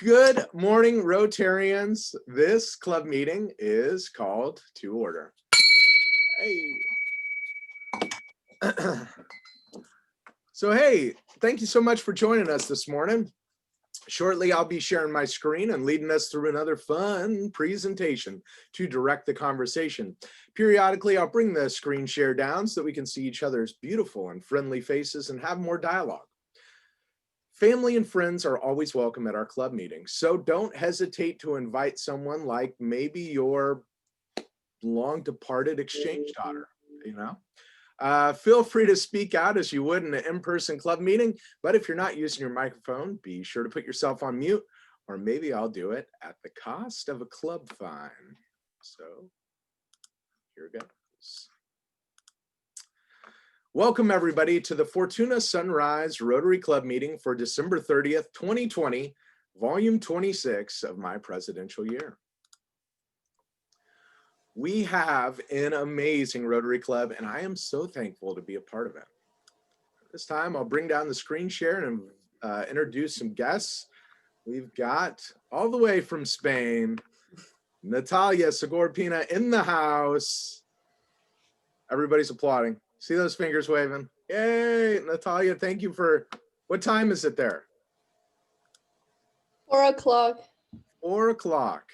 Good morning, Rotarians. This club meeting is called to order. Hey. So, hey, thank you so much for joining us this morning. Shortly, I'll be sharing my screen and leading us through another fun presentation to direct the conversation. Periodically, I'll bring the screen share down so that we can see each other's beautiful and friendly faces and have more dialogue. Family and friends are always welcome at our club meetings, so don't hesitate to invite someone like maybe your long departed exchange daughter, Feel free to speak out as you would in an in-person club meeting, but if you're not using your microphone, be sure to put yourself on mute, or maybe I'll do it at the cost of a club fine. So here goes. Welcome everybody to the Fortuna Sunrise Rotary Club meeting for December 30th, 2020, volume 26 of my presidential year. We have an amazing Rotary Club, and I am so thankful to be a part of it. This time, I'll bring down the screen share and introduce some guests. We've got, all the way from Spain, Natalia Segorpina in the house. Everybody's applauding. See those fingers waving? Yay, Natalia, thank you for, what time is it there? 4 o'clock. 4 o'clock.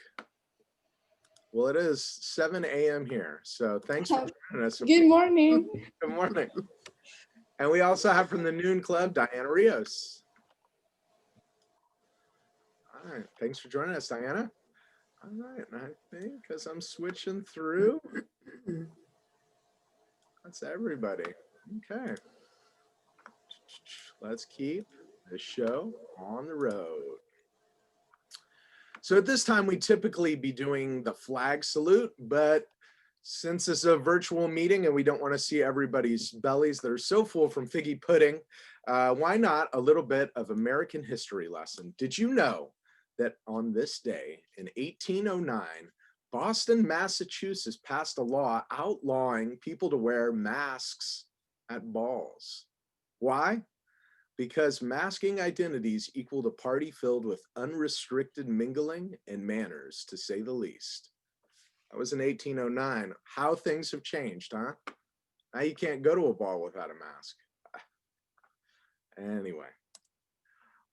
Well, it is 7 a.m. here, so thanks for joining us. Good morning. Good morning. And we also have from the Noon Club, Diana Rios. All right, thanks for joining us, Diana. All right, and I think as I'm switching through, that's everybody. Okay. Let's keep the show on the road. So at this time, we typically be doing the flag salute, but since it's a virtual meeting and we don't want to see everybody's bellies that are so full from figgy pudding, why not a little bit of American history lesson? Did you know that on this day in 1809, Boston, Massachusetts passed a law outlawing people to wear masks at balls? Why? Because masking identities equaled a party filled with unrestricted mingling and manners, to say the least. That was in 1809. How things have changed, huh? Now you can't go to a ball without a mask. Anyway,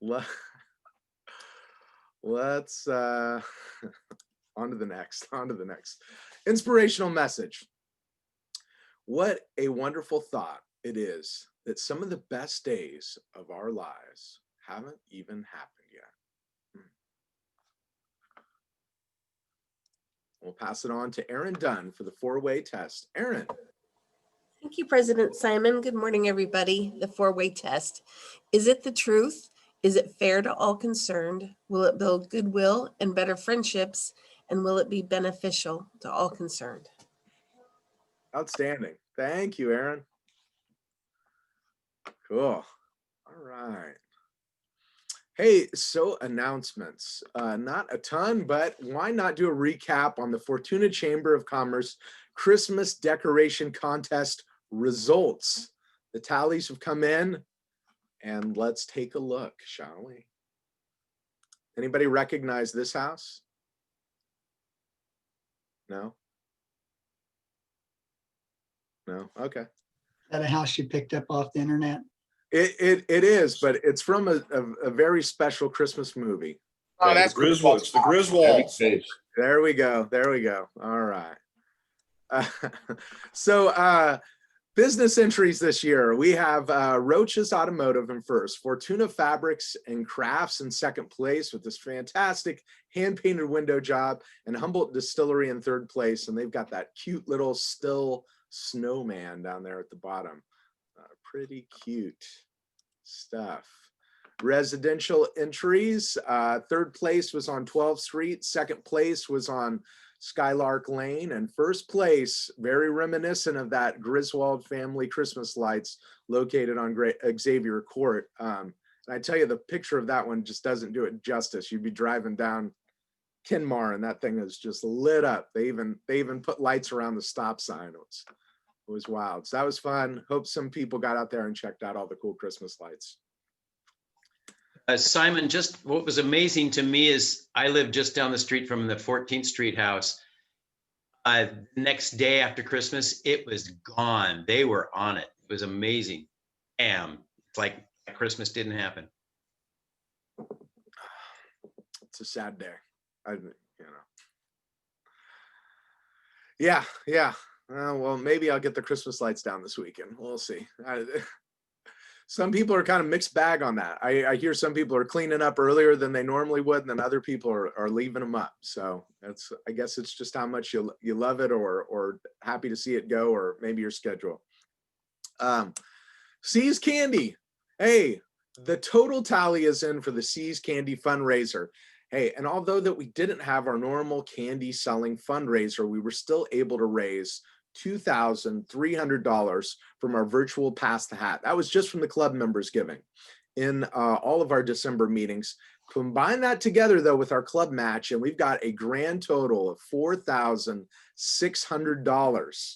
let's on to the next. Inspirational message. What a wonderful thought it is that some of the best days of our lives haven't even happened yet. We'll pass it on to Erin Dunn for the four-way test. Erin. Thank you, President Simon. Good morning, everybody. The four-way test. Is it the truth? Is it fair to all concerned? Will it build goodwill and better friendships? And will it be beneficial to all concerned? Outstanding. Thank you, Erin. Cool. All right. Hey, so announcements. Not a ton, but why not do a recap on the Fortuna Chamber of Commerce Christmas decoration contest results? The tallies have come in, and let's take a look, shall we? Anybody recognize this house? No? No? Okay. Is that a house you picked up off the internet? It is, but it's from a very special Christmas movie. Oh, that's Griswold. It's the Griswold. There we go. There we go. All right. So business entries this year, we have Roach's Automotive in first, Fortuna Fabrics and Crafts in second place with this fantastic hand-painted window job, and Humboldt Distillery in third place. And they've got that cute little still snowman down there at the bottom. Pretty cute stuff. Residential entries, third place was on 12th Street, second place was on Skylark Lane, and first place, very reminiscent of that Griswold family Christmas lights located on Xavier Court. And I tell you, the picture of that one just doesn't do it justice. You'd be driving down Kenmar and that thing is just lit up. They even put lights around the stop sign. It was wild. So that was fun. Hope some people got out there and checked out all the cool Christmas lights. Simon, just what was amazing to me is I live just down the street from the 14th Street house. Next day after Christmas, it was gone. They were on it. It was amazing. It's like Christmas didn't happen. It's a sad day. Yeah. Well, maybe I'll get the Christmas lights down this weekend. We'll see. Some people are kind of mixed bag on that. I hear some people are cleaning up earlier than they normally would, and then other people are leaving them up. So I guess it's just how much you love it or happy to see it go, or maybe your schedule. See's Candy. Hey, the total tally is in for the See's Candy fundraiser. Hey, and although that we didn't have our normal candy selling fundraiser, we were still able to raise $2,300 from our virtual Pass the Hat. That was just from the club members giving in all of our December meetings. Combine that together though with our club match, and we've got a grand total of $4,600.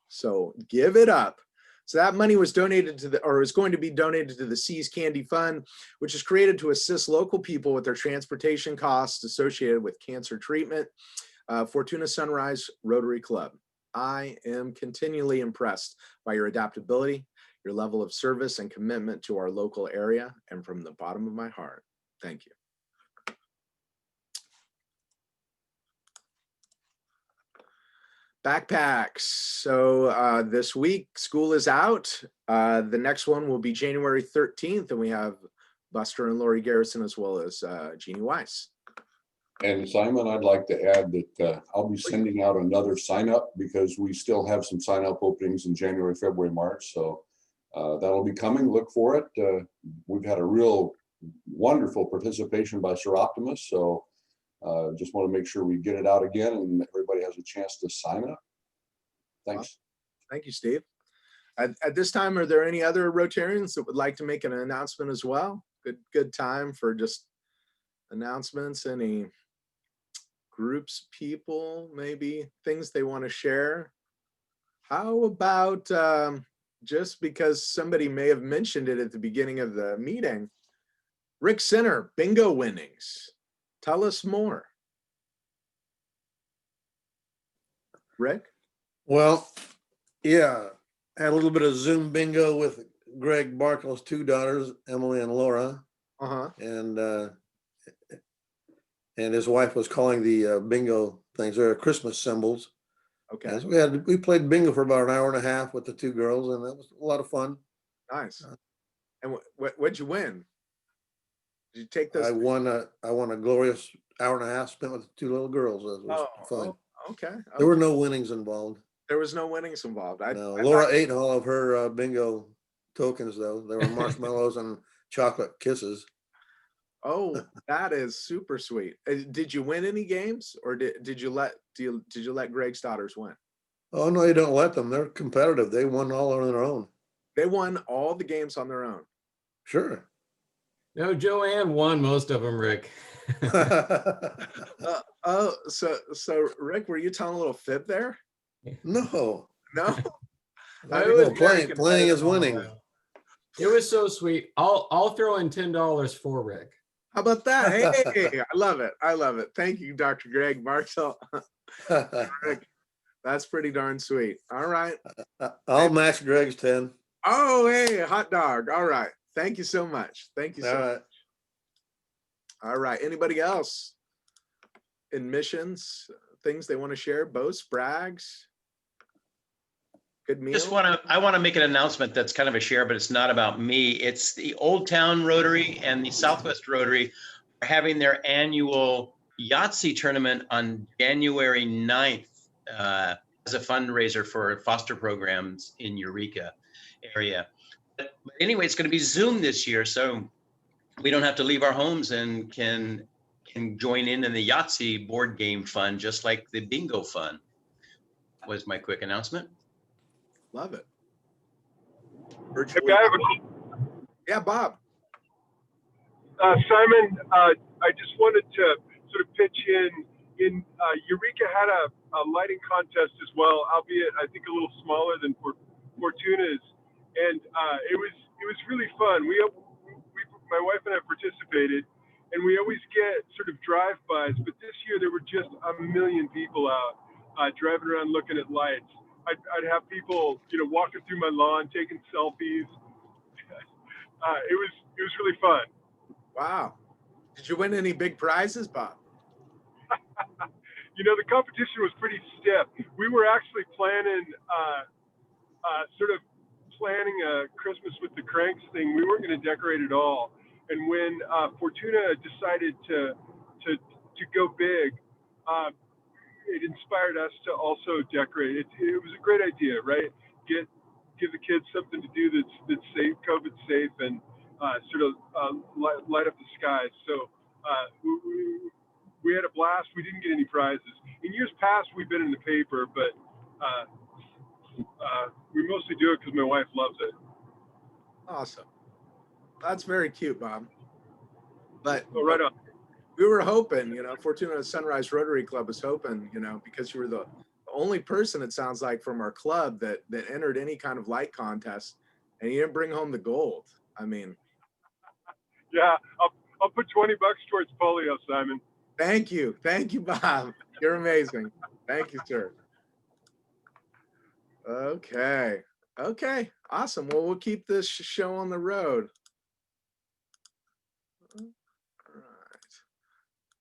So give it up. So that money was donated to is going to be donated to the See's Candy Fund, which is created to assist local people with their transportation costs associated with cancer treatment. Fortuna Sunrise Rotary Club. I am continually impressed by your adaptability, your level of service and commitment to our local area, and from the bottom of my heart, thank you. Backpacks. So this week, school is out. The next one will be January 13th, and we have Buster and Lori Garrison as well as Jeannie Weiss. And Simon, I'd like to add that I'll be sending out another sign up because we still have some sign up openings in January, February, March. So that'll be coming. Look for it. We've had a real wonderful participation by Sir Optimus. So just want to make sure we get it out again and everybody has a chance to sign up. Thanks. Thank you, Steve. At this time, are there any other Rotarians that would like to make an announcement as well? Good time for just announcements. Any groups, people, maybe things they want to share? How about just because somebody may have mentioned it at the beginning of the meeting, Rick Center, bingo winnings. Tell us more. Rick? Well, yeah, had a little bit of Zoom bingo with Greg Barkle's two daughters, Emily and Laura. And his wife was calling the bingo things. They're Christmas symbols. Okay. And so we played bingo for about an hour and a half with the two girls, and that was a lot of fun. Nice. And what'd you win? Did you take this? I won a glorious hour and a half spent with the two little girls. It was fun. Okay. There were no winnings involved. There was no winnings involved. No, Laura ate all of her bingo tokens, though. There were marshmallows and chocolate kisses. Oh, that is super sweet. Did you win any games, or did you let Greg's daughters win? Oh no, you don't let them. They're competitive. They won all on their own. They won all the games on their own. Sure. No, Joanne won most of them, Rick. So Rick, were you telling a little fib there? No. No. Playing is winning. It was so sweet. I'll throw in $10 for Rick. How about that? Hey, I love it. I love it. Thank you, Dr. Greg Marshall. Rick, that's pretty darn sweet. All right. I'll match Greg's 10. Oh, hey, hot dog. All right. Thank you so much. Thank you so much. All right. Anybody else? Admissions, things they want to share, boasts, brags? Good meal? I want to make an announcement that's kind of a share, but it's not about me. It's the Old Town Rotary and the Southwest Rotary are having their annual Yahtzee tournament on January 9th as a fundraiser for foster programs in Eureka area. But anyway, it's going to be Zoom this year, so we don't have to leave our homes and can join in the Yahtzee board game fun, just like the bingo fun. That was my quick announcement. Love it. Yeah, Bob. Simon, I just wanted to sort of pitch in Eureka had a lighting contest as well, albeit I think a little smaller than Fortuna's, and it was really fun. We my wife and I participated, and we always get sort of drive-bys, but this year there were just a million people out driving around looking at lights. I'd have people, walking through my lawn, taking selfies. It was really fun. Wow. Did you win any big prizes, Bob? The competition was pretty stiff. We were actually planning a Christmas with the Cranks thing. We weren't going to decorate at all. And when Fortuna decided to go big, it inspired us to also decorate. It was a great idea, right? Give the kids something to do that's safe, COVID safe, and light up the skies. So we had a blast. We didn't get any prizes. In years past, we've been in the paper, but we mostly do it because my wife loves it. Awesome. That's very cute, Bob. But Right on. we were hoping, Fortuna Sunrise Rotary Club was hoping, because you were the only person, it sounds like, from our club that entered any kind of light contest, and you didn't bring home the gold. I mean, yeah, I'll put $20 towards polio, Simon. Thank you, Bob. You're amazing. Thank you, sir. Okay, awesome. Well, we'll keep this show on the road.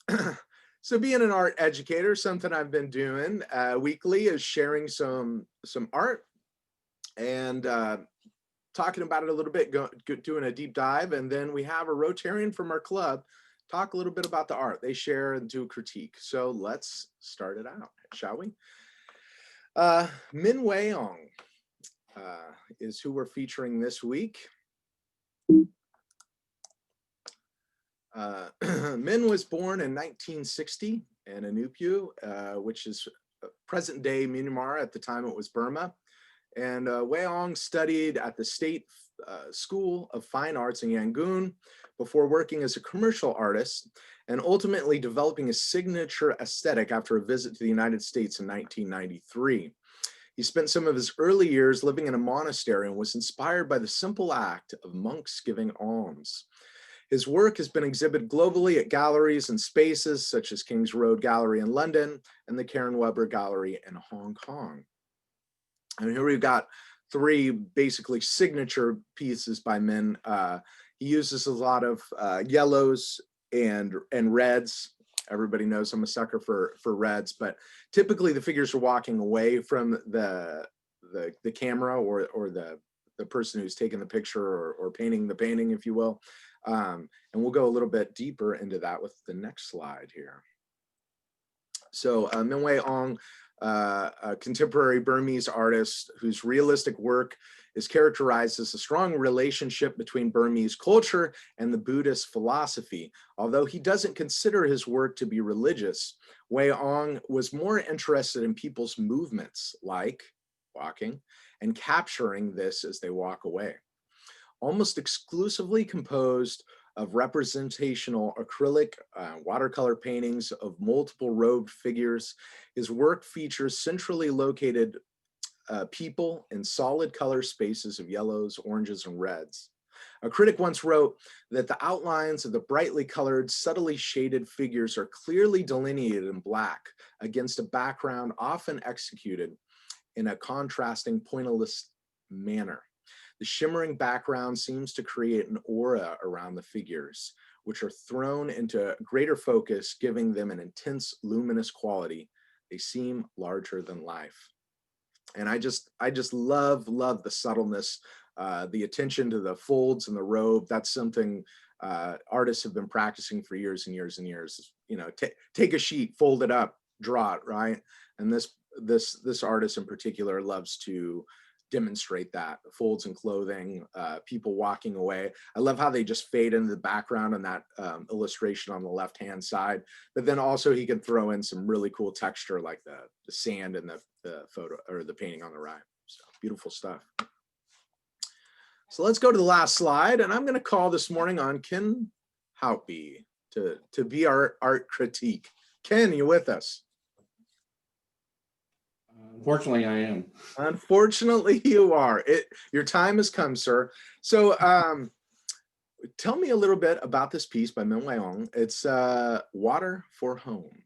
All right. So being an art educator, something I've been doing weekly is sharing some art and talking about it a little bit, doing a deep dive. And then we have a Rotarian from our club talk a little bit about the art. They share and do a critique. So let's start it out, shall we? Min Wae Aung is who we're featuring this week. Min was born in 1960 in Anupiu, which is present-day Myanmar. At the time, it was Burma. And Wae Aung studied at the State School of Fine Arts in Yangon before working as a commercial artist and ultimately developing a signature aesthetic after a visit to the United States in 1993. He spent some of his early years living in a monastery and was inspired by the simple act of monks giving alms. His work has been exhibited globally at galleries and spaces such as King's Road Gallery in London and the Karen Weber Gallery in Hong Kong. And here we've got three basically signature pieces by Min. He uses a lot of yellows and reds. Everybody knows I'm a sucker for reds, but typically the figures are walking away from the camera or the person who's taking the picture or painting the painting, if you will. And we'll go a little bit deeper into that with the next slide here. So Min Wae Aung, a contemporary Burmese artist whose realistic work is characterized as a strong relationship between Burmese culture and the Buddhist philosophy. Although he doesn't consider his work to be religious, Wae Aung was more interested in people's movements, like walking, and capturing this as they walk away. Almost exclusively composed of representational acrylic watercolor paintings of multiple robed figures, his work features centrally located people in solid color spaces of yellows, oranges, and reds. A critic once wrote that the outlines of the brightly colored, subtly shaded figures are clearly delineated in black against a background often executed in a contrasting, pointillist manner. The shimmering background seems to create an aura around the figures, which are thrown into greater focus, giving them an intense, luminous quality. They seem larger than life. And I just love the subtleness, the attention to the folds and the robe. That's something artists have been practicing for years and years and years. Take a sheet, fold it up, draw it, right? And this artist in particular loves to demonstrate that. Folds in clothing, people walking away. I love how they just fade into the background in that illustration on the left-hand side, but then also he can throw in some really cool texture like the sand in the photo or the painting on the right. So beautiful stuff. So let's go to the last slide, and I'm going to call this morning on Ken Hauptby to be our art critique. Ken, you with us? Unfortunately, I am. Unfortunately, you are. Your time has come, sir. So tell me a little bit about this piece by Min Wae Aung. It's Water for Home.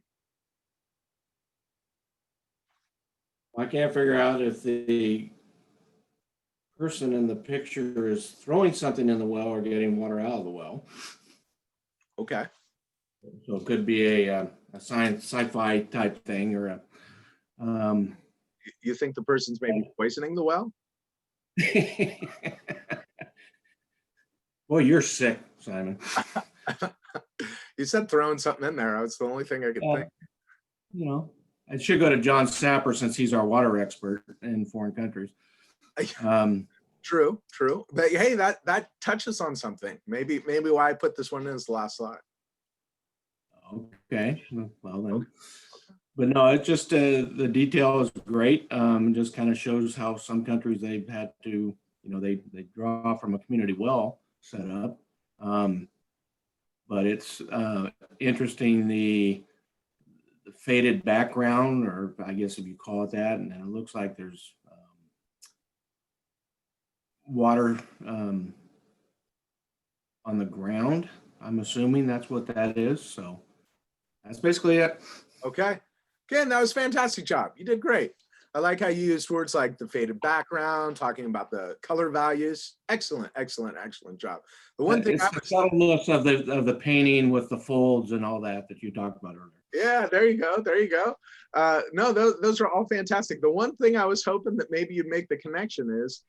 I can't figure out if the person in the picture is throwing something in the well or getting water out of the well. Okay. So it could be a science sci-fi type thing or a You think the person's maybe poisoning the well? Boy, you're sick, Simon. You said throwing something in there. That's the only thing I could think. You know, I should go to John Sapper since he's our water expert in foreign countries. True. But hey, that touches on something. Maybe why I put this one in as the last slide. Okay, well then. But no, it's just the detail is great. It just kind of shows how some countries they've had to, you know, they draw from a community well set up. But it's interesting the faded background, or I guess if you call it that, and then it looks like there's water on the ground. I'm assuming that's what that is. So that's basically it. Okay. Ken, that was a fantastic job. You did great. I like how you used words like the faded background, talking about the color values. Excellent job. The one thing it's the subtleness of the painting with the folds and all that you talked about earlier. Yeah, there you go. No, those are all fantastic. The one thing I was hoping that maybe you'd make the connection is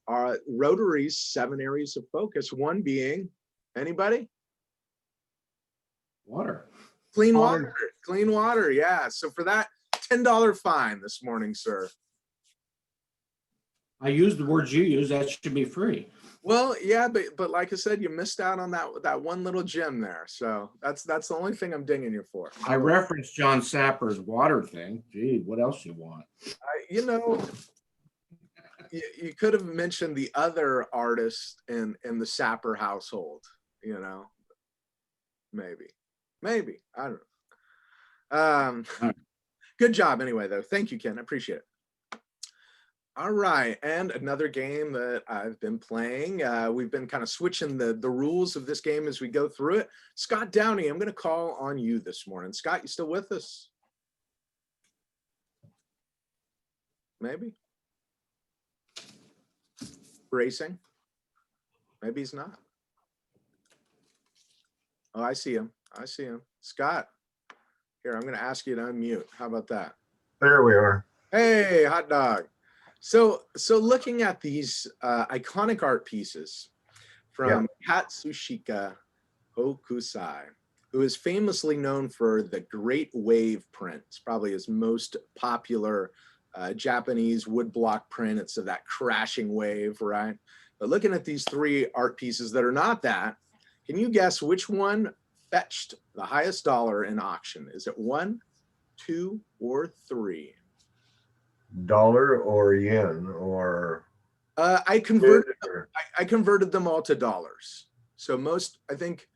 Rotary's 7 areas of focus. One being, anybody? Water. Clean water. Yeah. So for that $10 fine this morning, sir. I used the words you use. That should be free. Well, yeah, but like I said, you missed out on that one little gem there. So that's the only thing I'm dinging you for. I referenced John Sapper's water thing. Gee, what else you want? You know, you could have mentioned the other artist in the Sapper household. You know, maybe I don't know. Good job anyway, though. Thank you, Ken. I appreciate it. All right, and another game that I've been playing. We've been kind of switching the rules of this game as we go through it. Scott Downey, I'm going to call on you this morning. Scott, you still with us? Maybe. Racing? Maybe he's not. Oh, I see him. Scott, here, I'm going to ask you to unmute. How about that? There we are. Hey, hot dog. So looking at these iconic art pieces from Katsushika Hokusai, who is famously known for the Great Wave print. It's probably his most popular Japanese woodblock print. It's of that crashing wave, right? But looking at these 3 art pieces that are not that, can you guess which one fetched the highest dollar in auction? Is it 1, 2, or 3? Dollar or yen or? I converted them all to dollars. So I think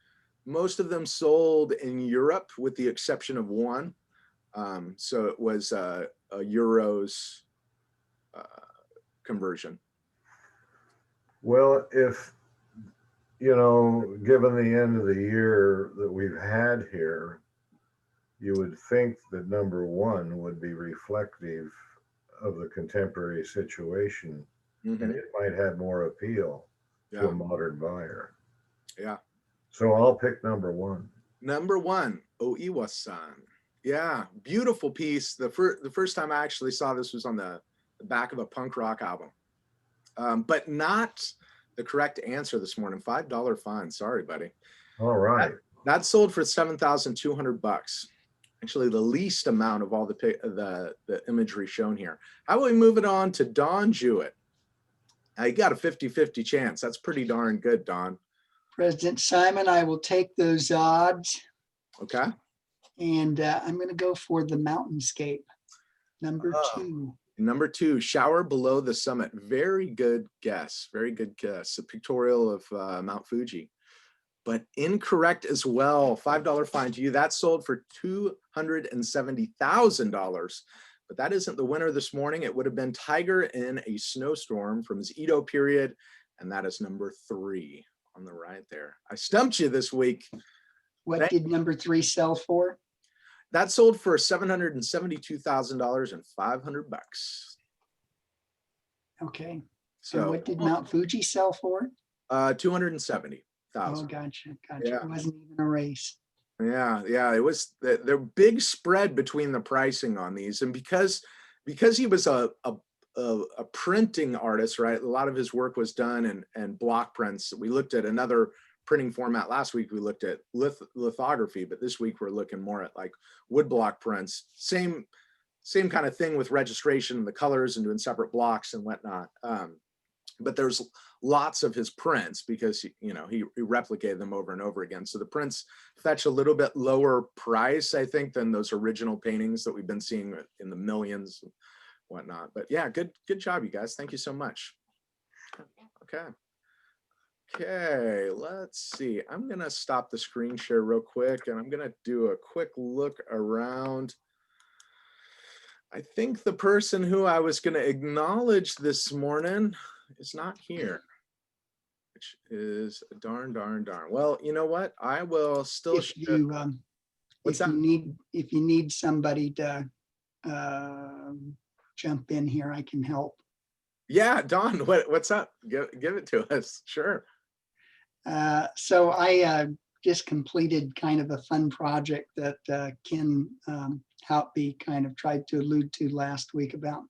most of them sold in Europe with the exception of one. So it was a euros conversion. Well, if, you know, given the end of the year that we've had here, you would think that number 1 would be reflective of the contemporary situation, and it might have more appeal to a modern buyer. Yeah. So I'll pick number 1. Number 1, Oiwa-san. Yeah, beautiful piece. The first time I actually saw this was on the back of a punk rock album, but not the correct answer this morning. $5 fine. Sorry, buddy. All right. That sold for $7,200. Actually, the least amount of all the imagery shown here. How about we move it on to Don Jewett? You got a 50-50 chance. That's pretty darn good, Don. President Simon, I will take those odds. Okay. And I'm going to go for the mountainscape. Number 2. Number 2, Shower Below the Summit. Very good guess. Very good guess. A pictorial of Mount Fuji. But incorrect as well. $5 fine to you. That sold for $270,000. But that isn't the winner this morning. It would have been Tiger in a Snowstorm from his Edo period. And that is number 3 on the right there. I stumped you this week. What did number 3 sell for? That sold for $772,000 and $500. Okay. And So what did Mount Fuji sell for? 270,000. Oh, gotcha. Yeah. It wasn't even a race. Yeah. It was the big spread between the pricing on these, and because he was a printing artist, right? A lot of his work was done in block prints. We looked at another printing format last week. We looked at lithography, but this week we're looking more at like wood block prints. Same kind of thing with registration and the colors and doing separate blocks and whatnot. But there's lots of his prints because he replicated them over and over again. So the prints fetch a little bit lower price, I think, than those original paintings that we've been seeing in the millions and whatnot. But yeah, good job, you guys. Thank you so much. Okay, let's see. I'm gonna stop the screen share real quick and I'm gonna do a quick look around. I think the person who I was gonna acknowledge this morning is not here, which is darn. Well, you know what? I will still If you need somebody to jump in here, I can help. Yeah, Don, what's up? Give it to us. Sure. So I just completed kind of a fun project that Ken Houtby kind of tried to allude to last week about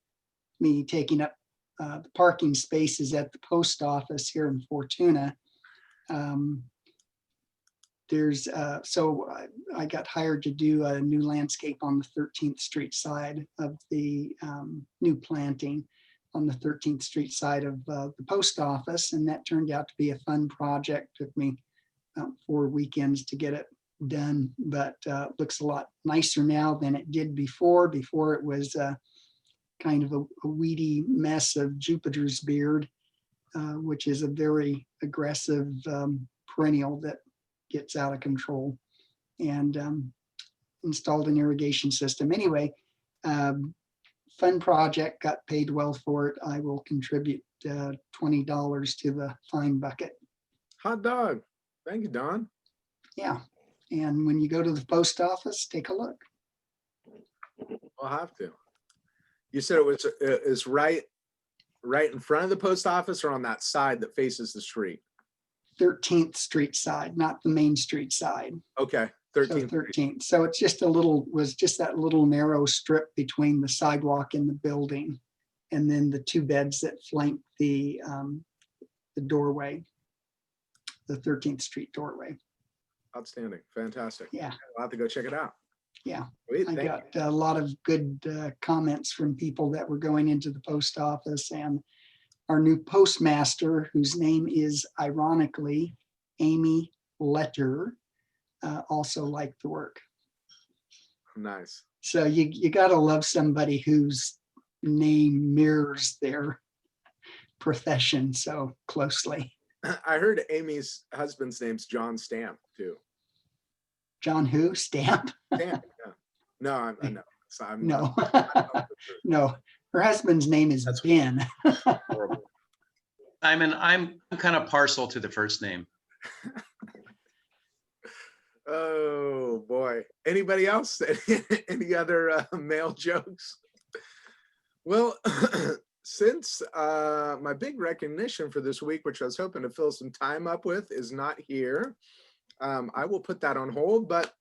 me taking up the parking spaces at the post office here in Fortuna. So I got hired to do a new landscape on the 13th Street side of the new planting on the 13th Street side of the post office. And that turned out to be a fun project. Took me 4 weekends to get it done, but looks a lot nicer now than it did before. Before it was kind of a weedy mess of Jupiter's beard, which is a very aggressive perennial that gets out of control, and installed an irrigation system. Anyway, fun project, got paid well for it. I will contribute $20 to the fine bucket. Hot dog. Thank you, Don. Yeah. And when you go to the post office, take a look. I'll have to. You said it's right in front of the post office or on that side that faces the street? 13th Street side, not the Main Street side. Okay. So 13th. 13th. So it's just was just that little narrow strip between the sidewalk and the building, and then the 2 beds that flank the doorway, the 13th Street doorway. Outstanding. Fantastic. Yeah. I'll have to go check it out. Yeah. Sweet, I thank got you. a lot of good comments from people that were going into the post office, and our new postmaster, whose name is ironically Amy Letter, also liked the work. Nice. So you got to love somebody whose name mirrors their profession so closely. I heard Amy's husband's name's John Stamp too. John who? Stamp? Stamp, yeah. No, I know. So I'm No. No. Her husband's name is Ben. horrible. I'm kind of partial to the first name. Oh boy. Anybody else? Any other male jokes? Well, since my big recognition for this week, which I was hoping to fill some time up with, is not here, I will put that on hold, but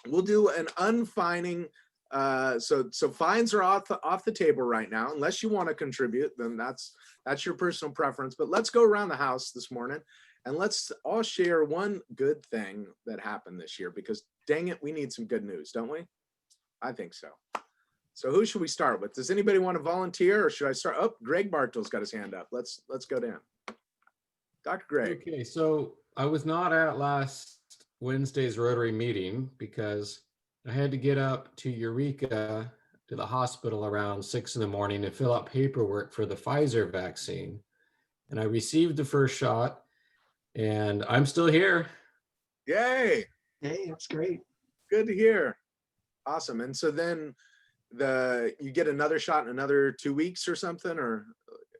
we'll do an unfining. So fines are off the table right now. Unless you want to contribute, then that's your personal preference. But let's go around the house this morning and let's all share one good thing that happened this year, because dang it, we need some good news, don't we? I think so. So who should we start with? Does anybody want to volunteer, or should I start? Oh, Greg Bartle's got his hand up. Let's go down. Dr. Greg. Okay, so I was not at last Wednesday's Rotary meeting because I had to get up to Eureka to the hospital around 6 in the morning to fill out paperwork for the Pfizer vaccine. And I received the first shot and I'm still here. Yay. Hey, that's great. Good to hear. Awesome. And so then you get another shot in another 2 weeks or something, or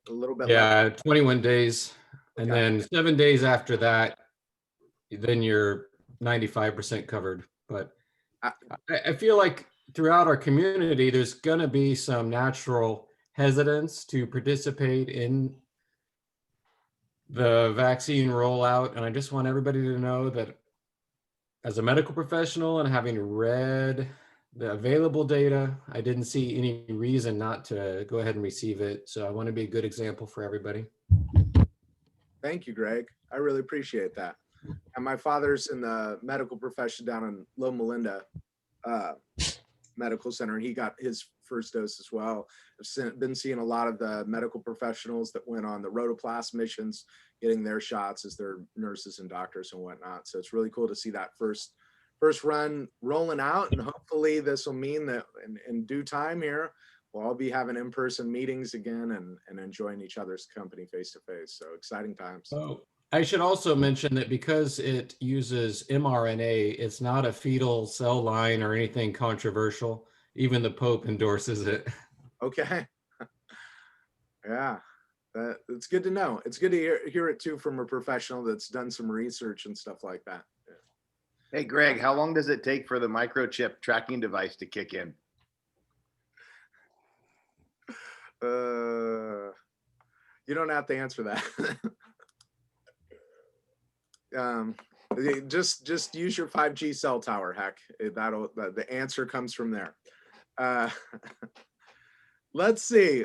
a little bit less? Yeah, 21 days. And Okay. then 7 days after that, then you're 95% covered. But I- I feel like throughout our community, there's going to be some natural hesitance to participate in the vaccine rollout. And I just want everybody to know that as a medical professional and having read the available data, I didn't see any reason not to go ahead and receive it. So I want to be a good example for everybody. Thank you, Greg. I really appreciate that. And my father's in the medical profession down in Loma Linda Medical Center, and he got his first dose as well. I've been seeing a lot of the medical professionals that went on the Rotoplas missions getting their shots as their nurses and doctors and whatnot. So it's really cool to see that first run rolling out, and hopefully this will mean that in due time here, we'll all be having in-person meetings again and enjoying each other's company face to face. So exciting times. So I should also mention that because it uses mRNA, it's not a fetal cell line or anything controversial. Even the Pope endorses it. Okay. Yeah, it's good to know. It's good to hear it too from a professional that's done some research and stuff like that. Yeah. Hey, Greg, how long does it take for the microchip tracking device to kick in? You don't have to answer that. Just use your 5G cell tower. Heck, the answer comes from there. Let's see.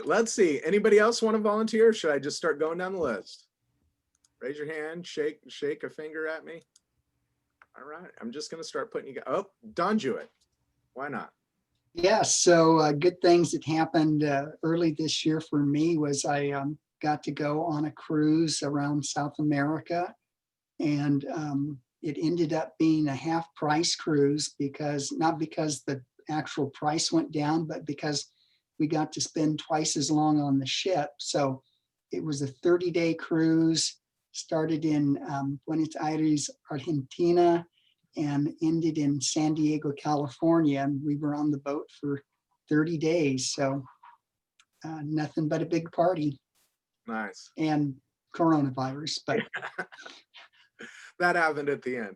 Anybody else want to volunteer? Or should I just start going down the list? Raise your hand, shake a finger at me. All right, I'm just gonna start putting you. Oh, Don Jewett. Why not? Yeah, so good things that happened early this year for me was I got to go on a cruise around South America, and it ended up being a half price cruise not because the actual price went down, but because we got to spend twice as long on the ship. So it was a 30-day cruise, started in Buenos Aires, Argentina, and ended in San Diego, California. And we were on the boat for 30 days. So nothing but a big party. Nice. And coronavirus, but that happened at the end.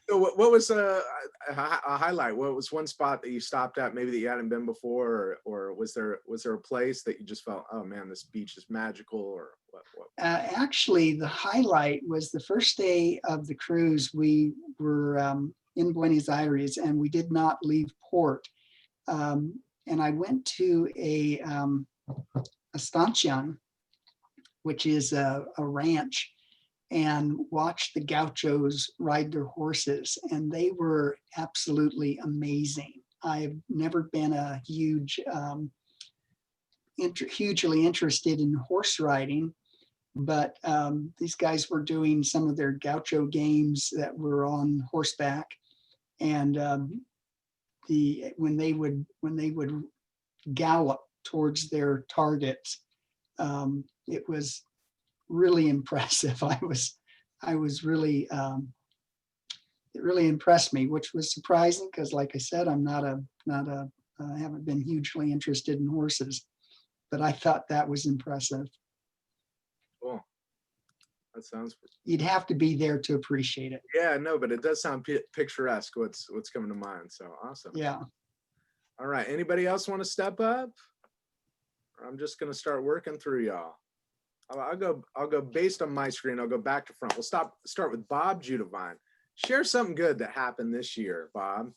What was a highlight? What was one spot that you stopped at, maybe that you hadn't been before, or was there a place that you just felt, oh man, this beach is magical, or what? Actually, the highlight was the first day of the cruise. We were in Buenos Aires, and we did not leave port. And I went to a estancion, which is a ranch, and watched the gauchos ride their horses, and they were absolutely amazing. I've never been a hugely interested in horse riding, but these guys were doing some of their gaucho games that were on horseback, and when they would gallop towards their targets, it was really impressive. I was really, it really impressed me, which was surprising because, like I said, I haven't been hugely interested in horses, but I thought that was impressive. Cool. That sounds. You'd have to be there to appreciate it. Yeah, no, but it does sound picturesque. What's coming to mind? So awesome. Yeah. All right. Anybody else want to step up? I'm just gonna start working through y'all. I'll go based on my screen. I'll go back to front. We'll start with Bob Judavine. Share something good that happened this year, Bob.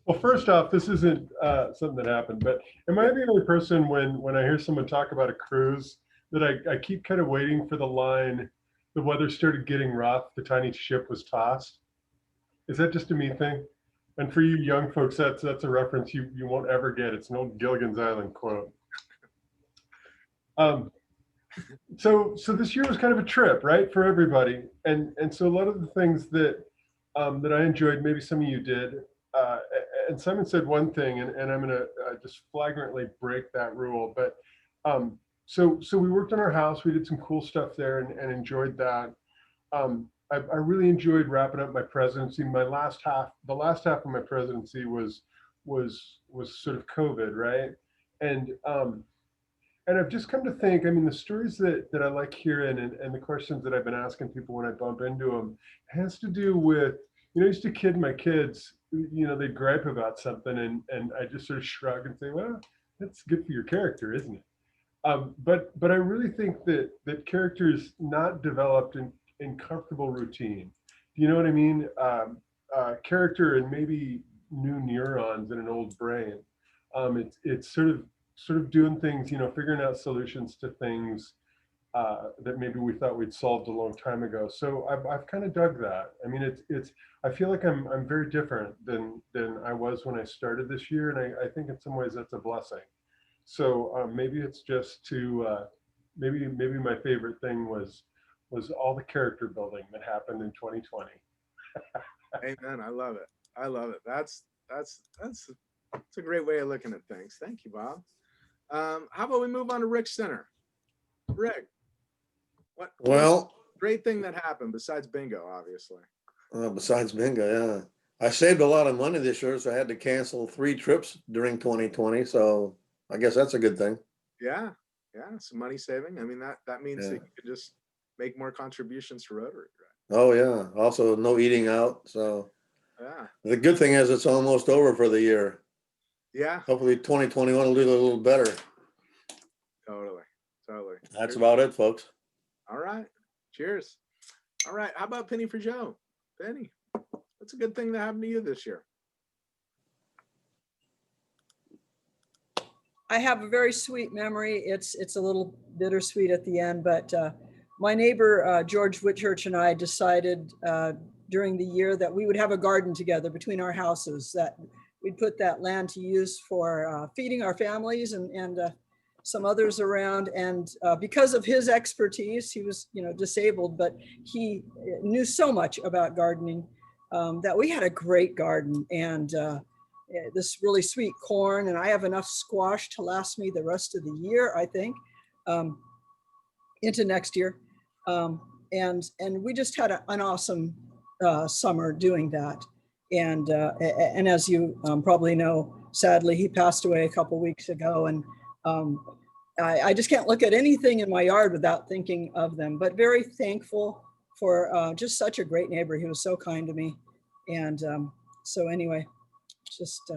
Well, first off, this isn't something that happened, but am I the only person when I hear someone talk about a cruise that I keep kind of waiting for the line, the weather started getting rough, the tiny ship was tossed? Is that just a me thing? And for you young folks, that's a reference you won't ever get. It's an old Gilligan's Island quote. So this year was kind of a trip, right, for everybody, and so a lot of the things that I enjoyed, maybe some of you did, and Simon said one thing, and I'm gonna just flagrantly break that rule, but so we worked on our house, we did some cool stuff there, and enjoyed that. I really enjoyed wrapping up my presidency. The last half of my presidency was sort of COVID, right, and And I've just come to think, I mean, the stories that I like hearing and the questions that I've been asking people when I bump into them has to do with, I used to kid my kids, they'd gripe about something and I just sort of shrug and say, well, that's good for your character, isn't it? But I really think that character is not developed in comfortable routine. Do you know what I mean? Character and maybe new neurons in an old brain. It's sort of doing things, figuring out solutions to things that maybe we thought we'd solved a long time ago. So I've kind of dug that. I mean, I feel like I'm very different than I was when I started this year, and I think in some ways that's a blessing. So maybe it's just maybe my favorite thing was all the character building that happened in 2020. Amen. I love it. I love it. That's a great way of looking at things. Thank you, Bob. How about we move on to Rick Center? Rick, what great thing that happened besides bingo, obviously? Besides bingo, yeah. I saved a lot of money this year, so I had to cancel 3 trips during 2020. So I guess that's a good thing. Yeah, some money saving. I mean, that means Yeah. that you can just make more contributions to Rotary, Oh yeah. Also, no eating out. So right? Yeah, the good thing is it's almost over for the year. yeah, Hopefully 2021 will do a little better. totally. That's about it, folks. All right. Cheers. All right. How about Penny for Joe? Penny, what's a good thing that happened to you this year? I have a very sweet memory. It's a little bittersweet at the end, but my neighbor, George Whitchurch, and I decided during the year that we would have a garden together between our houses, that we'd put that land to use for feeding our families and some others around. And because of his expertise, he was, disabled, but he knew so much about gardening that we had a great garden and this really sweet corn, and I have enough squash to last me the rest of the year, I think, into next year. And we just had an awesome summer doing that. And as you probably know, sadly, he passed away a couple weeks ago. And I just can't look at anything in my yard without thinking of them, but very thankful for just such a great neighbor. He was so kind to me. And so anyway, just,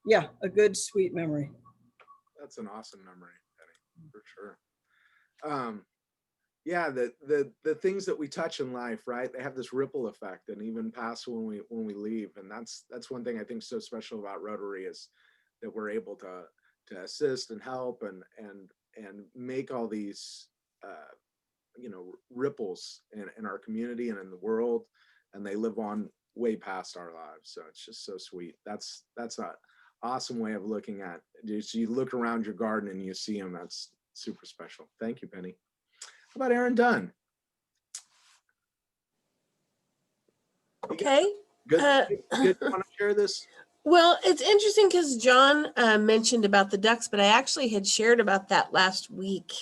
yeah, a good, sweet memory. That's an awesome memory, Penny, for sure. Yeah, the things that we touch in life, right? They have this ripple effect and even past when we leave. And that's one thing I think is so special about Rotary is that we're able to assist and help and make all these ripples in our community and in the world, and they live on way past our lives. So it's just so sweet. That's an awesome way of looking at it. You look around your garden and you see them. That's super special. Thank you, Penny. How about Aaron Dunn? Okay. Good. Good. Want to share this? Well, it's interesting because John mentioned about the Ducks, but I actually had shared about that last week,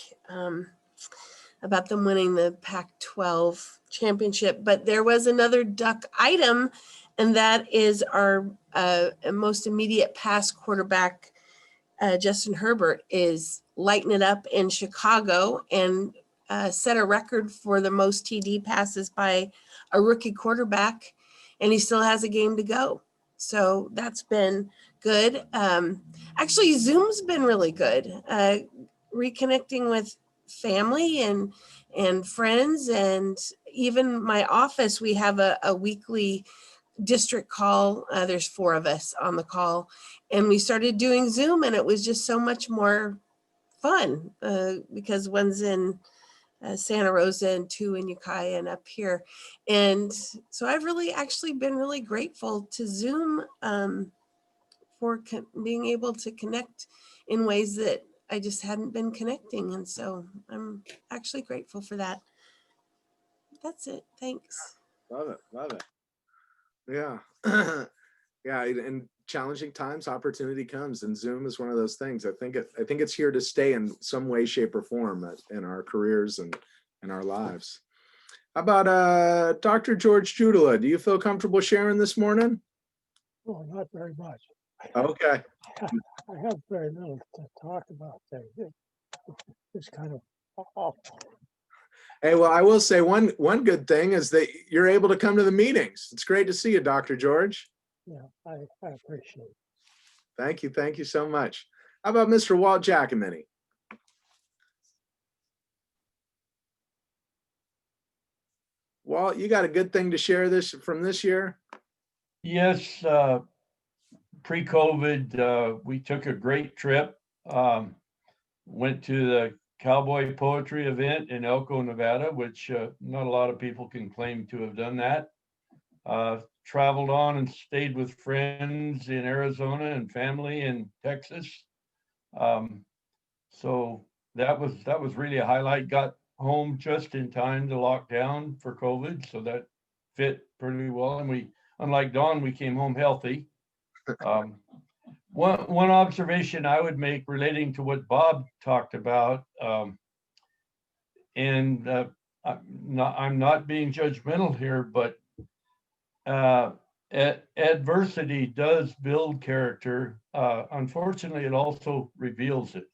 about them winning the Pac-12 championship. But there was another Duck item, and that is our most immediate past quarterback, Justin Herbert, is lighting it up in Chicago and set a record for the most TD passes by a rookie quarterback, and he still has a game to go. So that's been good. Actually, Zoom's been really good. Reconnecting with family and friends, and even my office, we have a weekly district call. There's 4 of us on the call, and we started doing Zoom, and it was just so much more fun because one's in Santa Rosa and 2 in Ukiah and up here. And so I've really actually been really grateful to Zoom for being able to connect in ways that I just hadn't been connecting. And so I'm actually grateful for that. That's it. Thanks. Love it. Love it. Yeah. Yeah. In challenging times, opportunity comes, and Zoom is one of those things. I think it's here to stay in some way, shape, or form in our careers and in our lives. How about Dr. George Judula? Do you feel comfortable sharing this morning? Oh, not very much. Okay. I have very little to talk about there. it's kind of awful. Hey, well, I will say one good thing is that you're able to come to the meetings. It's great to see you, Dr. George. Yeah, I appreciate it. Thank you. Thank you so much. How about Mr. Walt Giacomini? Walt, you got a good thing to share from this year? Yes, pre-COVID, we took a great trip. Went to the Cowboy Poetry event in Elko, Nevada, which not a lot of people can claim to have done that. Traveled on and stayed with friends in Arizona and family in Texas. So that was really a highlight. Got home just in time to lock down for COVID, so that fit pretty well. And we, unlike Dawn, we came home healthy. One observation I would make relating to what Bob talked about, and I'm not being judgmental here, but adversity does build character. Unfortunately, it also reveals it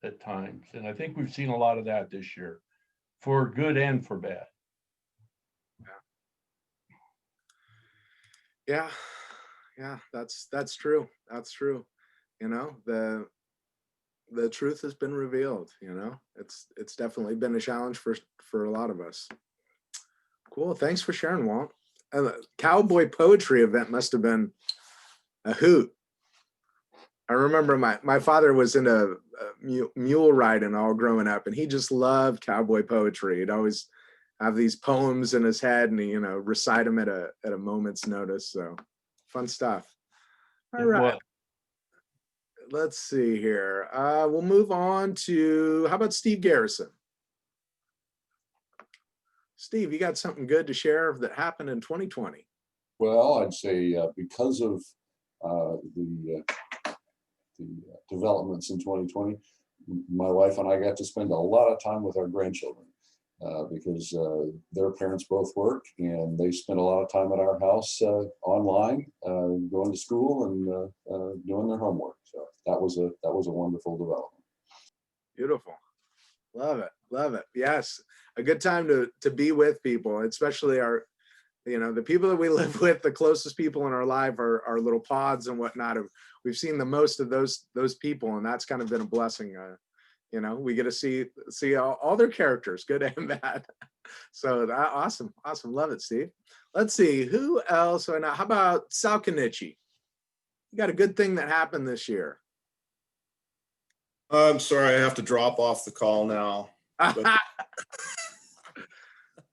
at times. And I think we've seen a lot of that this year, for good and for bad. Yeah, that's true. That's true. You know, the truth has been revealed. You know, it's definitely been a challenge for a lot of us. Cool. Thanks for sharing, Walt. The Cowboy Poetry event must have been a hoot. I remember my father was into mule riding all growing up, and he just loved cowboy poetry. He'd always have these poems in his head, and he, you know, recite them at a moment's notice. So fun stuff. All right. Let's see here. We'll move on to, how about Steve Garrison? Steve, you got something good to share that happened in 2020? Well, I'd say because of the developments in 2020, my wife and I got to spend a lot of time with our grandchildren because their parents both work, and they spent a lot of time at our house online, going to school and doing their homework. So that was a wonderful development. Beautiful. Love it. Love it. Yes. A good time to be with people, especially the people that we live with. The closest people in our life are our little pods and whatnot. We've seen the most of those people, and that's kind of been a blessing. We get to see all their characters, good and bad. So awesome. Love it, Steve. Let's see, who else? How about Sal Kenichi? You got a good thing that happened this year. I'm sorry, I have to drop off the call now.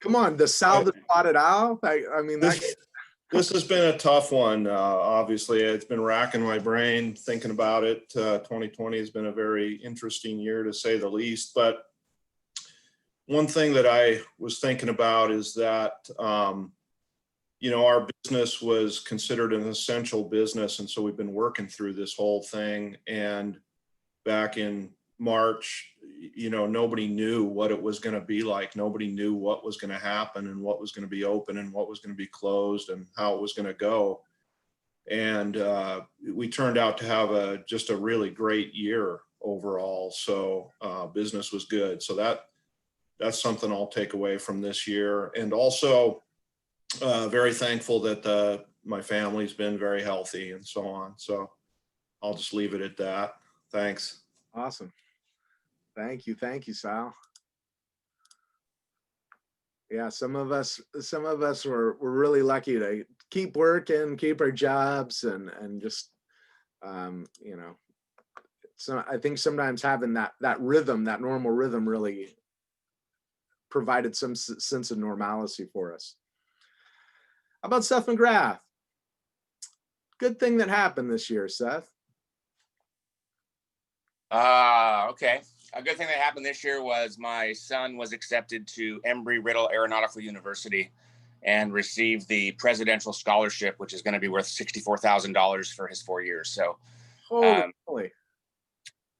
Come on, the Sal the Spotted Owl. I mean, this has been a tough one. Obviously, it's been racking my brain thinking about it. 2020 has been a very interesting year, to say the least. But one thing that I was thinking about is that, our business was considered an essential business. And so we've been working through this whole thing. And back in March, nobody knew what it was going to be like. Nobody knew what was going to happen and what was going to be open and what was going to be closed and how it was going to go. And we turned out to have just a really great year overall. So business was good. So that's something I'll take away from this year. And also very thankful that my family's been very healthy and so on. So I'll just leave it at that. Thanks. Awesome. Thank you, Sal. Yeah, some of us were really lucky to keep working, keep our jobs, and just So I think sometimes having that rhythm, that normal rhythm, really provided some sense of normalcy for us. How about Seth McGrath? Good thing that happened this year, Seth. Okay. A good thing that happened this year was my son was accepted to Embry-Riddle Aeronautical University and received the presidential scholarship, which is going to be worth $64,000 for his 4 years. So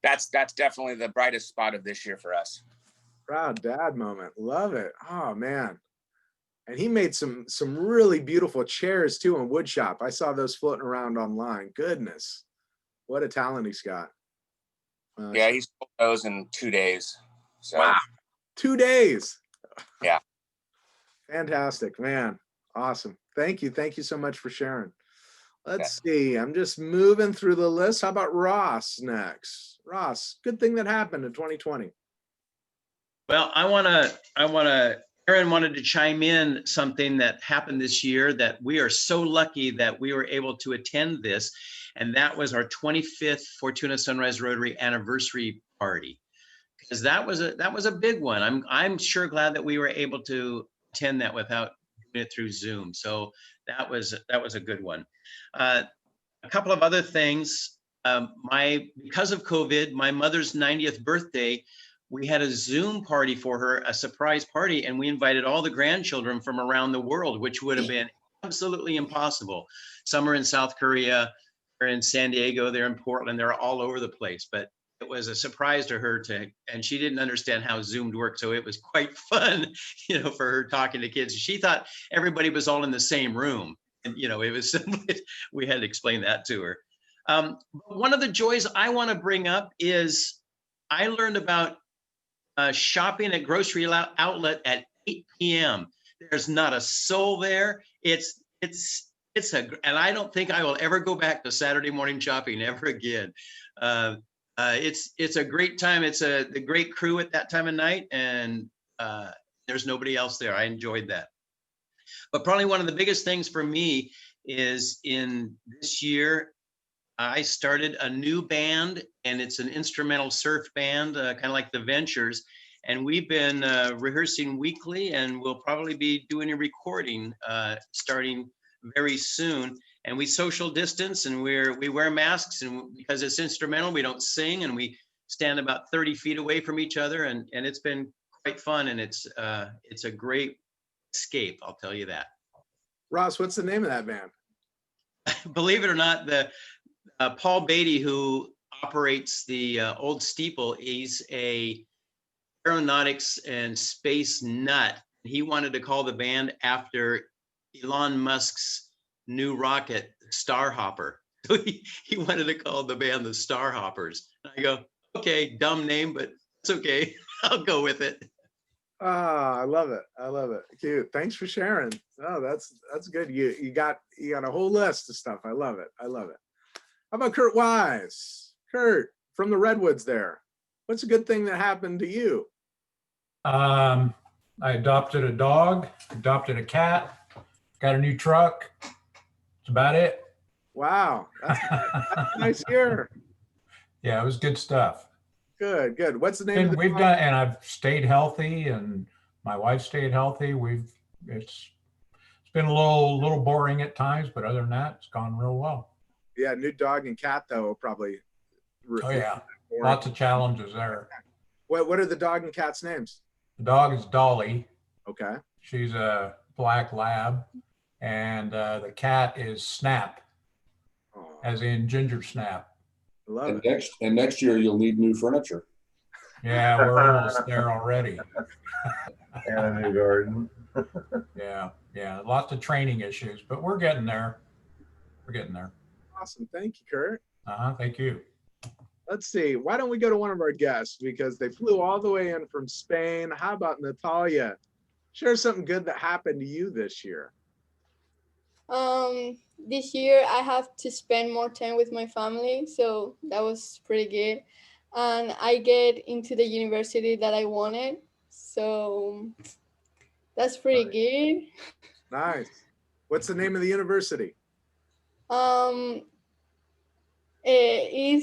that's definitely the brightest spot of this year for us. Proud dad moment. Love it. Oh man. And he made some really beautiful chairs too in wood shop. I saw those floating around online. Goodness. What a talent he's got. Yeah, he sold those in 2 days. So wow, 2 days. yeah. Fantastic, man. Awesome. Thank you. Thank you so much for sharing. Let's see. I'm just moving through the list. How about Ross next? Ross, good thing that happened in 2020. Well, Aaron wanted to chime in something that happened this year that we are so lucky that we were able to attend this. And that was our 25th Fortuna Sunrise Rotary anniversary party. Because that was a big one. I'm sure glad that we were able to attend that without doing it through Zoom. So that was a good one. A couple of other things. Because of COVID, my mother's 90th birthday, we had a Zoom party for her, a surprise party, and we invited all the grandchildren from around the world, which would have been absolutely impossible. Some are in South Korea, they're in San Diego, they're in Portland, they're all over the place. But it was a surprise to her and she didn't understand how Zoom worked. So it was quite fun, for her talking to kids. She thought everybody was all in the same room. And, it was, we had to explain that to her. One of the joys I want to bring up is I learned about shopping at grocery outlet at 8 p.m. There's not a soul there. And I don't think I will ever go back to Saturday morning shopping ever again. It's a great time. It's the great crew at that time of night, and there's nobody else there. I enjoyed that. But probably one of the biggest things for me is in this year, I started a new band, and it's an instrumental surf band, kind of like the Ventures. And we've been rehearsing weekly, and we'll probably be doing a recording starting very soon. And we social distance, and we wear masks, and because it's instrumental, we don't sing, and we stand about 30 feet away from each other, and it's been quite fun, and it's a great escape, I'll tell you that. Ross, what's the name of that band? Believe it or not, the Paul Beatty, who operates the old steeple, he's a aeronautics and space nut. He wanted to call the band after Elon Musk's new rocket, Starhopper. So he wanted to call the band the Starhoppers. And I go, okay, dumb name, but it's okay. I'll go with it. Ah, I love it. I love it. Cute. Thanks for sharing. Oh, that's good. You got a whole list of stuff. I love it. I love it. How about Kurt Wise? Kurt, from the Redwoods there. What's a good thing that happened to you? I adopted a dog, adopted a cat, got a new truck. That's about it. Wow. That's a nice year. Yeah, it was good stuff. Good, good. What's the name of the dog? And I've stayed healthy, and my wife stayed healthy. It's been a little boring at times, but other than that, it's gone real well. Yeah, new dog and cat though, probably. Oh yeah, lots of challenges there. What are the dog and cat's names? The dog is Dolly. Okay. She's a black lab, and the cat is Snap, as in Ginger Snap. I love it. And next year you'll need new furniture. Yeah, we're almost there already. And a new garden. Yeah, lots of training issues, but we're getting there. We're getting there. Awesome. Thank you, Kurt. Thank you. Let's see. Why don't we go to one of our guests, because they flew all the way in from Spain. How about Natalia? Share something good that happened to you this year. This year I have to spend more time with my family, so that was pretty good. And I get into the university that I wanted, so that's pretty good. Nice. What's the name of the university? I'm going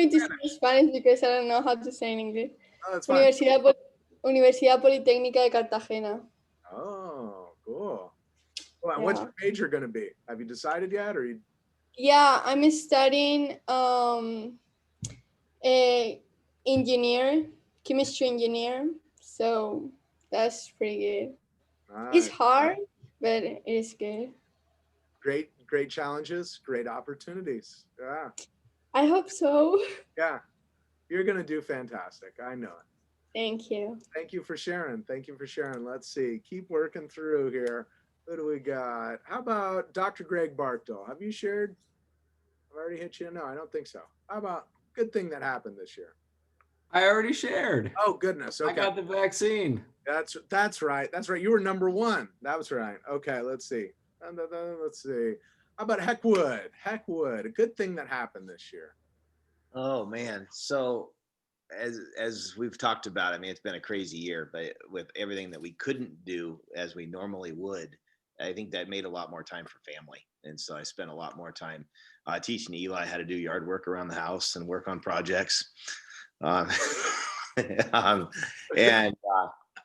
to speak Spanish because I don't know how to say in English. Oh, that's fine. Universidad Politécnica de Cartagena. Oh, cool. Well, Yeah. what's your major going to be? Have you decided yet, or you? Yeah, I'm studying chemistry engineer. So that's pretty good. Nice. It's hard, but it is good. Great challenges, great opportunities. Yeah. I hope so. Yeah. You're going to do fantastic. I know it. Thank you. Thank you for sharing. Thank you for sharing. Let's see. Keep working through here. Who do we got? How about Dr. Greg Barkdale? Have you shared? I've already hit you. No, I don't think so. How about Good thing that happened this year. I already shared. Oh, goodness. Okay. I got the vaccine. That's right. That's right. You were number one. That was right. Okay, let's see. Let's see. How about Heckwood? Heckwood, a good thing that happened this year. Oh man. So as we've talked about, I mean, it's been a crazy year, but with everything that we couldn't do as we normally would, I think that made a lot more time for family. And so I spent a lot more time teaching Eli how to do yard work around the house and work on projects.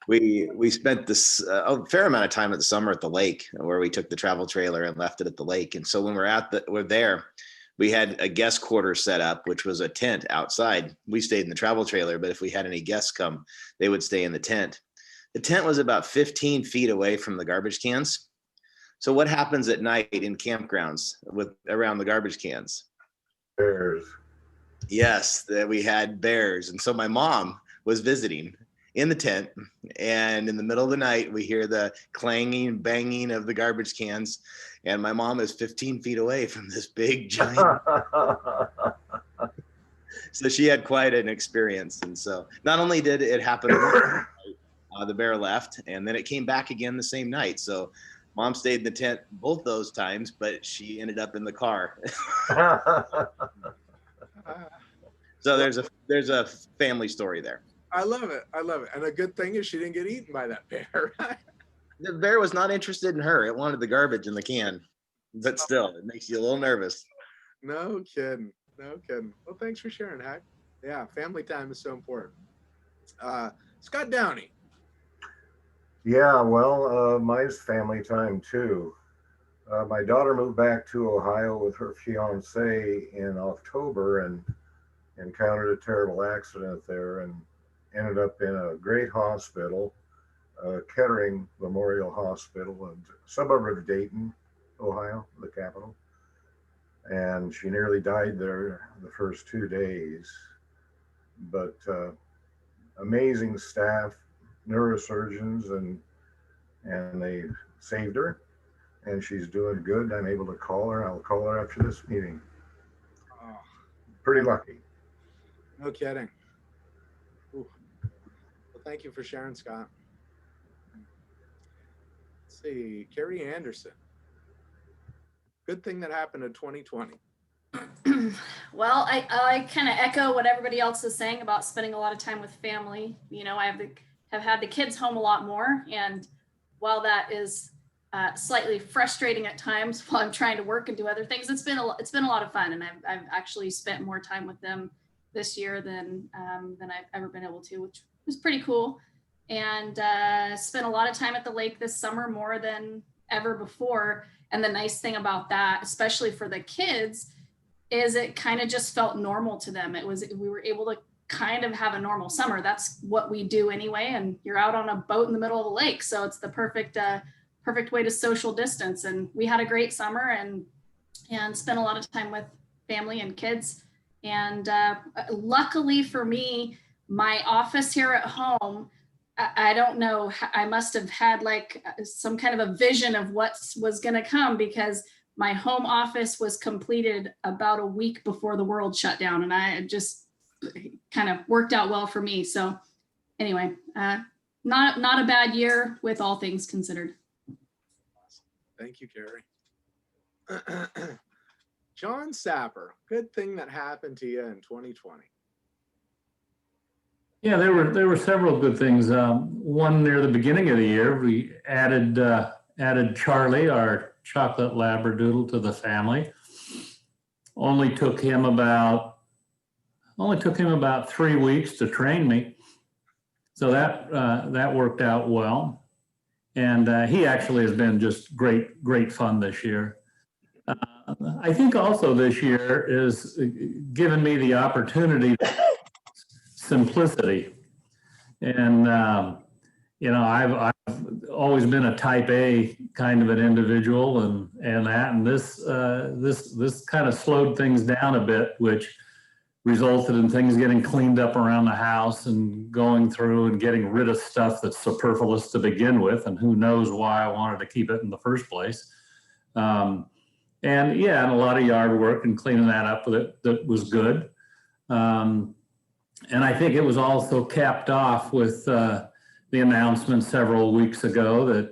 We spent this a fair amount of time at the summer at the lake, where we took the travel trailer and left it at the lake. And so when we're there, we had a guest quarter set up, which was a tent outside. We stayed in the travel trailer, but if we had any guests come, they would stay in the tent. The tent was about 15 feet away from the garbage cans. So what happens at night in campgrounds around the garbage cans? Bears. Yes, that we had bears. And so my mom was visiting in the tent, and in the middle of the night, we hear the clanging, banging of the garbage cans. And my mom is 15 feet away from this big giant. So she had quite an experience. And so not only did it happen, the bear left, and then it came back again the same night. So Mom stayed in the tent both those times, but she ended up in the car. So there's a family story there. I love it. I love it. And the good thing is she didn't get eaten by that bear. The bear was not interested in her. It wanted the garbage in the can, but still, it makes you a little nervous. No kidding. No kidding. Well, thanks for sharing, Hack. Yeah, family time is so important. Scott Downey. Yeah, well, mine's family time too. My daughter moved back to Ohio with her fiance in October and encountered a terrible accident there and ended up in a great hospital, Kettering Memorial Hospital, a suburb of Dayton, Ohio, the capital. And she nearly died there the first 2 days. But amazing staff, neurosurgeons, and they saved her, and she's doing good. I'm able to call her. I'll call her after this meeting. Oh, pretty lucky. No kidding. Ooh. Well, thank you for sharing, Scott. Let's see, Carrie Anderson. Good thing that happened in 2020. Well, I kind of echo what everybody else is saying about spending a lot of time with family. You know, I have had the kids home a lot more, and while that is slightly frustrating at times while I'm trying to work and do other things, it's been a lot of fun, and I've actually spent more time with them this year than I've ever been able to, which was pretty cool. And spent a lot of time at the lake this summer, more than ever before. And the nice thing about that, especially for the kids, is it kind of just felt normal to them. We were able to kind of have a normal summer. That's what we do anyway. And you're out on a boat in the middle of the lake. So it's the perfect way to social distance. And we had a great summer and spent a lot of time with family and kids. And luckily for me, my office here at home, I don't know, I must have had like some kind of a vision of what was going to come, because my home office was completed about a week before the world shut down, and I just kind of worked out well for me. So anyway, not a bad year with all things considered. Thank you, Carrie. John Sapper, good thing that happened to you in 2020. Yeah, there were several good things. One near the beginning of the year, we added Charlie, our chocolate labradoodle, to the family. Only took him about 3 weeks to train me, so that worked out well. And he actually has been just great fun this year. I think also this year is given me the opportunity simplicity. And, I've always been a type A kind of an individual and this kind of slowed things down a bit, which resulted in things getting cleaned up around the house and going through and getting rid of stuff that's superfluous to begin with. And who knows why I wanted to keep it in the first place. And a lot of yard work and cleaning that up with it, that was good. And I think it was also capped off with the announcement several weeks ago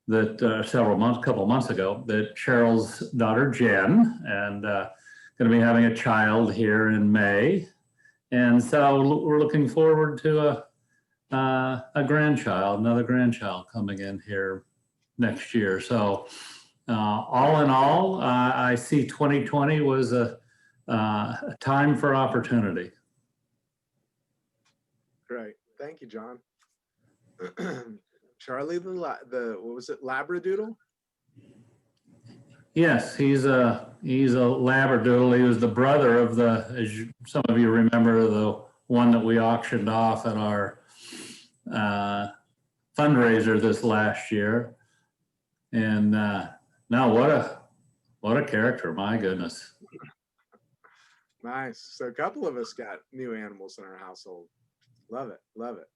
couple months ago, that Cheryl's daughter Jen and going to be having a child here in May, and so we're looking forward to another grandchild coming in here next year. So all in all, I see 2020 was a time for opportunity. Great. Thank you, John. Charlie, the what was it, Labradoodle? Yes, he's a Labradoodle. He was the brother of some of you remember, the one that we auctioned off at our fundraiser this last year. And now what a character, my goodness. Nice. So a couple of us got new animals in our household. Love it, love it.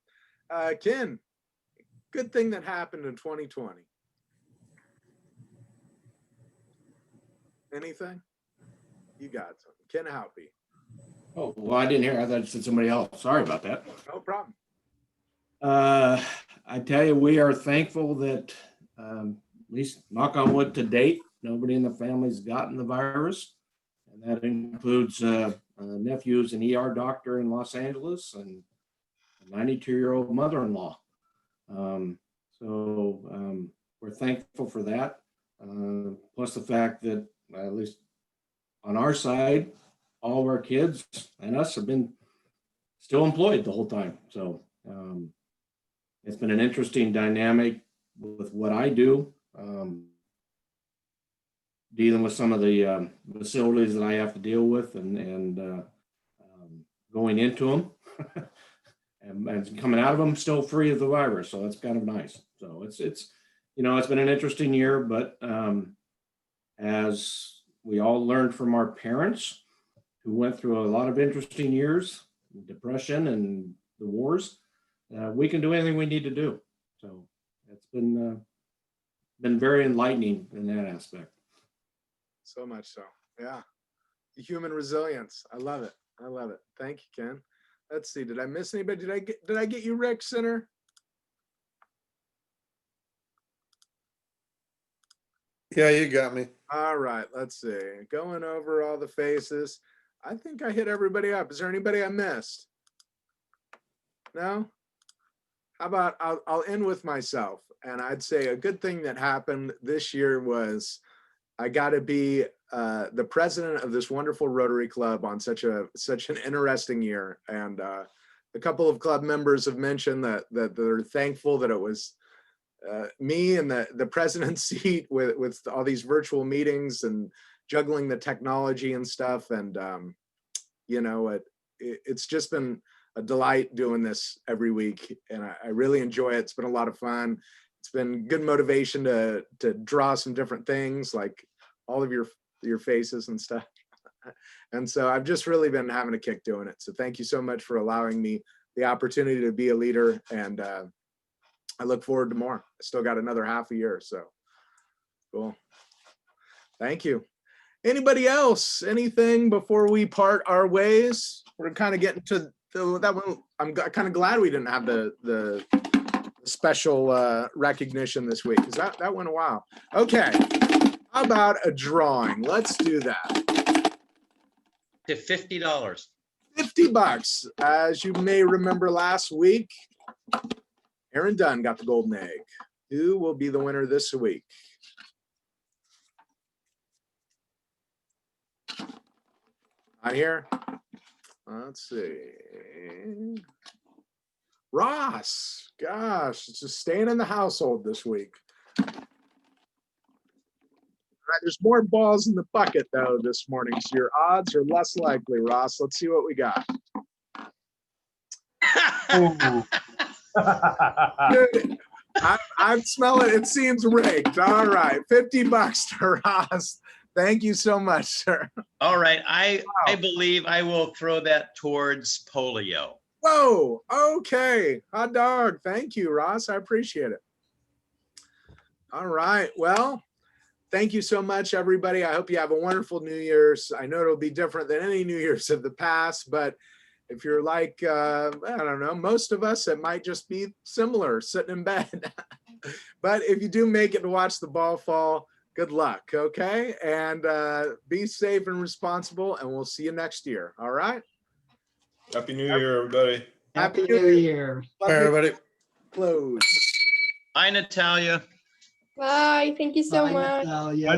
Ken, good thing that happened in 2020. Anything? You got something. Ken Houpy. Oh, well, I didn't hear. I thought it said somebody else. Sorry about that. No problem. I tell you, we are thankful that, at least knock on wood to date, nobody in the family's gotten the virus. And that includes nephews, an ER doctor in Los Angeles, and a 92-year-old mother-in-law. So we're thankful for that. Plus the fact that, at least on our side, all of our kids and us have been still employed the whole time. So it's been an interesting dynamic with what I do, dealing with some of the facilities that I have to deal with and going into them and coming out of them still free of the virus. So that's kind of nice. So it's it's been an interesting year, but as we all learned from our parents who went through a lot of interesting years, depression and the wars, we can do anything we need to do. So it's been very enlightening in that aspect. So much so. Yeah. Human resilience. I love it. I love it. Thank you, Ken. Let's see. Did I miss anybody? Did I get you, Rick Center? Yeah, you got me. All right. Let's see. Going over all the faces. I think I hit everybody up. Is there anybody I missed? No? How about I'll end with myself. And I'd say a good thing that happened this year was I got to be the president of this wonderful Rotary Club on such an interesting year. And a couple of club members have mentioned that they're thankful that it was me in the president's seat with all these virtual meetings and juggling the technology and stuff. And it's just been a delight doing this every week, and I really enjoy it. It's been a lot of fun. It's been good motivation to draw some different things, like all of your faces and stuff. And so I've just really been having a kick doing it. So thank you so much for allowing me the opportunity to be a leader, and I look forward to more. I still got another half a year, so cool. Thank you. Anybody else? Anything before we part our ways? We're kind of getting to that one. I'm kind of glad we didn't have the special recognition this week, because that went a while. Okay, how about a drawing? Let's do that. To $50. $50. As you may remember last week, Aaron Dunn got the golden egg. Who will be the winner this week? Not here. Let's see. Ross. Gosh, it's just staying in the household this week. All right, there's more balls in the bucket though this morning, so your odds are less likely, Ross. Let's see what we got. I'm smelling. It seems rigged. All right, $50 to Ross. Thank you so much, sir. All right, I believe I will throw that towards polio. Whoa, okay, hot dog. Thank you, Ross. I appreciate it. All right, well, thank you so much, everybody. I hope you have a wonderful New Year's. I know it'll be different than any New Year's of the past, but if you're like, I don't know, most of us, it might just be similar, sitting in bed. But if you do make it to watch the ball fall, good luck, okay? And be safe and responsible, and we'll see you next year, all right? Happy New Year, everybody. Happy New Year. Bye, everybody. Close. Bye, Natalia. Bye. Thank you so Bye, much. Natalia.